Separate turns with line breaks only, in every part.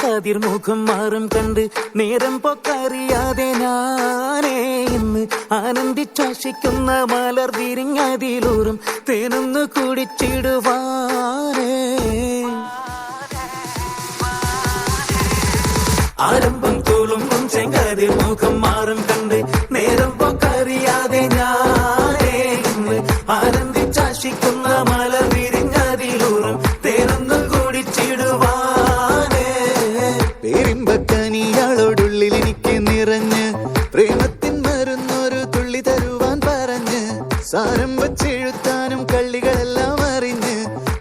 ചെങ്കതിർമുഖം മാറും കണ്ട് നേരം പൊക്കറിയാതെ ഞാനേ ഇന്ന് ആനന്ദിച്ചാശിക്കുന്ന മലർ വിരിഞ്ഞതിലൂറും തേനൊന്നു കുടിച്ചിടുവാനേ. ആരംഭം തോളുമ്പും ചെങ്കതിർമുഖം മാറും കണ്ട് നേരം പൊക്കറിയാതെ ഞാനേ ഇന്ന് ആനന്ദിച്ചാശിക്കുന്ന മലർ വിരിഞ്ഞതിലൂറും തേനൊന്നു കുടിച്ചിടുവാനേ.
പേരിമ്പക്കനിയാളോടുള്ളിൽ എനിക്ക് നിറഞ്ഞ് പ്രേമത്തിൻ മരുന്നൊരു തുള്ളി തരുവാൻ പറഞ്ഞ് സാരം വച്ചെഴുത്താനും കള്ളികളെല്ലാം അറിഞ്ഞ്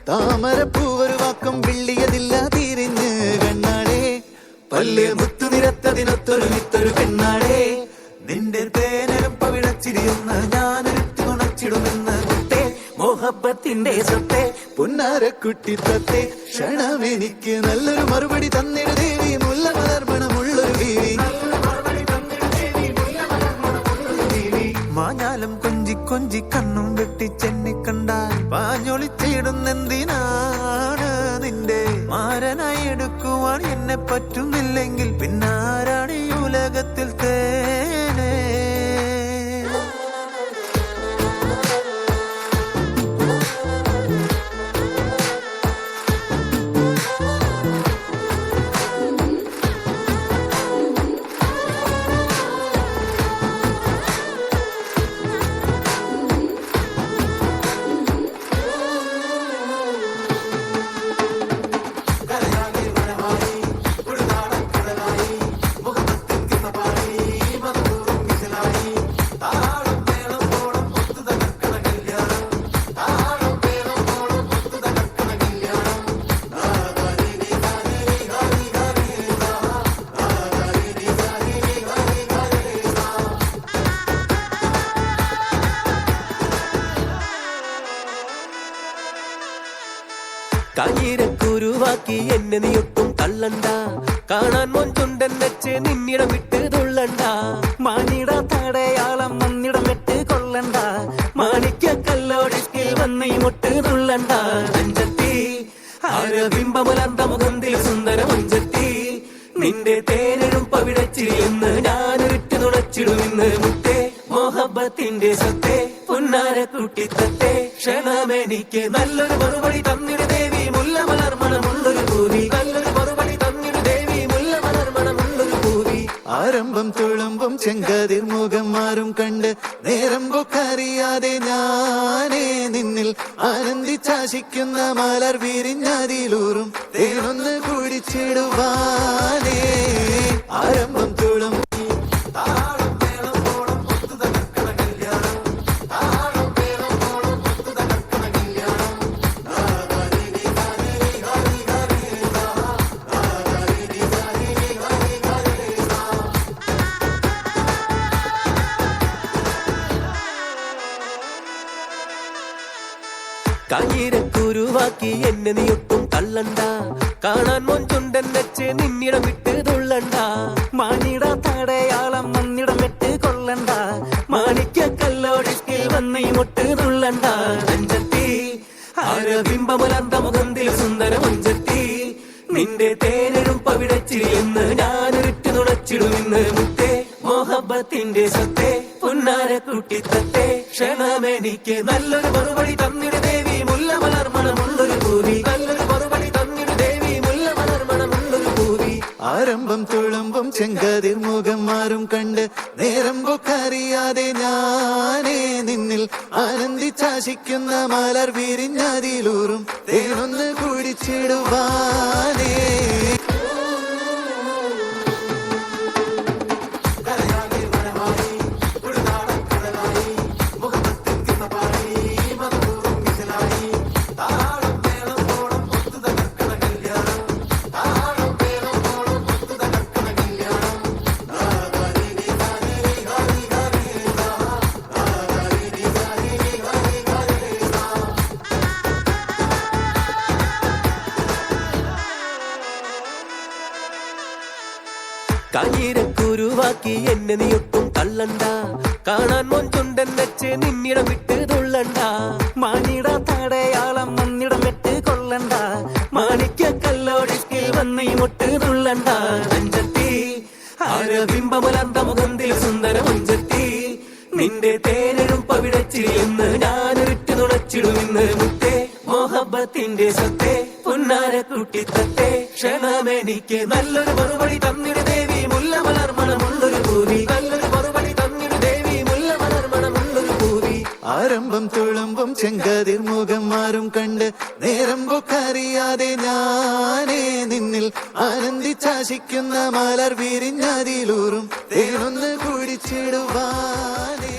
താമരപ്പൂവൊരു വാക്കം വിള്ളിയതില്ല തിരിഞ്ഞ് കണ്ണാടേ പല്ല് മുത്തുനിരത്തതിനൊത്തൊരു വിത്തൊരു പെണ്ണാടേ നിന്റെ തേനലും പവിഴച്ചിരിയൊന്ന് ഞാനൊരുത്തി ഉണച്ചിടുമെന്ന് കുട്ടേ മോഹബത്തിന്റെ സത്തേ പുന്നാരക്കുട്ടി തത്തേ ക്ഷണമെനിക്ക് നല്ലൊരു മറുപടി തന്നിട ദേവി മുല്ല മലർമണമുള്ളൊരു ദേവി മാഞ്ഞാലും കൊഞ്ചി കൊഞ്ചി കണ്ണും വെട്ടിച്ചെന്നി കണ്ടാൽ പാഞ്ഞൊളിച്ചിടുന്നെന്തിനാണ് നിന്റെ മാരനായി എടുക്കുവാൻ എന്നെ പറ്റുന്നില്ലെങ്കിൽ പിന്നാരാണ് ഈ ഉലകത്തിൽ തേനേ.
കാഞ്ഞിരക്കുരുവാക്കി എന്നെ നീയൊട്ടും തള്ളണ്ട, കാണാൻ മൊഞ്ചുണ്ടൻ വെച്ച് നിന്നിടം വിട്ട് തുള്ളണ്ട. മാനിട തടയാളം വന്നിടം വെട്ട് കൊള്ളണ്ട, മാണിക്ക കല്ലോടിക്കിൽ വന്ന് മുട്ട് തുള്ളണ്ട. അഞ്ചത്തി ആരബിംബമുലന്ത മുഖന്തിൽ സുന്ദര മഞ്ചത്തി നിന്റെ തേനഴും പവിടച്ചിരിയെന്ന് ഞാനൊരിട്ട് തുണച്ചിടുമെന്ന് മുത്തേ മോഹബത്തിന്റെ സത്തേ പുന്നാരക്കുട്ടിത്തത്തെ ക്ഷണമെനിക്ക് നല്ലൊരു മറുപടി തന്നിട ദേവി മുല്ല മലർമണമുള്ളൊരു പൂവി. നല്ലൊരു മറുപടി തന്നിട ദേവി മുല്ല മലർമണമുള്ളൊരു പൂവി.
ആരംഭം തുളുമ്പും ചെങ്കതിർമുഖം മാറും കണ്ട് നേരം പൊക്കറിയാതെ ഞാനേ നിന്നിൽ ആനന്ദിച്ചാശിക്കുന്ന മലർ വിരിഞ്ഞതിലൂറും തേനൊന്ന് കുടിച്ചിടുവാനേ. ആരംഭം തുളും
കാഞ്ഞിരക്കുരുവാക്കി എന്നെ നീയൊട്ടും തള്ളണ്ട, കാണാൻ മൊഞ്ചുണ്ടൻ വെച്ച് നിന്നിടം വിട്ട് തുള്ളണ്ട. മാനിട തടയാളം വന്നിടം വെട്ട് കൊള്ളണ്ട, മാണിക്ക കല്ലോടിക്കിൽ വന്ന് മുട്ട് തുള്ളണ്ട. അഞ്ചത്തി ആരബിംബമുലന്ത മുഖന്തിൽ സുന്ദര മഞ്ചത്തി നിന്റെ തേനഴും പവിടച്ചിരിയെന്ന് ഞാനൊരിട്ട് തുണച്ചിടുമെന്ന് മുത്തേ മോഹബത്തിന്റെ സത്തേ പുന്നാരക്കുട്ടിത്തത്തെ ക്ഷണമെനിക്ക് നല്ലൊരു മറുപടി തന്നിട ദേവി മുല്ല മലർമണമുള്ളൊരു പൂവി. നല്ലൊരു മറുപടി തന്നിട ദേവി മുല്ല മലർമണമുള്ളൊരു പൂവി.
ആരംഭം തുളുമ്പും ചെങ്കതിർമുഖം മാറും കണ്ട് നേരം പൊക്കറിയാതെ ഞാനേ നിന്നിൽ ആനന്ദിച്ചാശിക്കുന്ന മലർ വിരിഞ്ഞതിലൂറും തേനൊന്ന് കുടിച്ചിടുവാനേ.
കാഞ്ഞിരക്കുരുവാക്കി എന്നെ നീയൊട്ടും തള്ളണ്ട, കാണാൻ മൊഞ്ചുണ്ടൻ വെച്ച് നിന്നിടം വിട്ട് തുള്ളണ്ട
മണിട തടയാളം വന്നിടം വെട്ട് കൊള്ളണ്ട
മാണിക്യ കല്ലോടിക്കിൽ വന്ന് ഈ മുട്ട് തുള്ളണ്ട അഞ്ചത്തി ആരബിംബമുലർന്ന മുഖന്തിൽ സുന്ദര മുഞ്ചത്തി നിന്റെ തേനഴും പവിടച്ചിരിയെന്ന് ഞാനൊരുറ്റു നുണച്ചിടുമെന്ന് മുത്തേ മോഹബത്തിന്റെ സത്തേ പുന്നാര കുട്ടിത്തത്തെ ക്ഷണമെനിക്ക് നല്ലൊരു മറുപടി തന്നിട് ദേവി മുല്ല മലർമണമുള്ളൊരു പൂവി നല്ലൊരു മറുപടി തന്നിട് ദേവി മുല്ല മലർമണമുള്ളൊരു പൂവി
ആരംഭം തുളുമ്പും ചെങ്കതിർ മുഖം മാറും കണ്ട് നേരം പൊക്കറിയാതെ ഞാനേ നിന്നിൽ ആനന്ദിച്ചാശിക്കുന്ന മലർ വിരിഞ്ഞതിലൂറും തേനൊന്ന് കുടിച്ചിടുവാനേ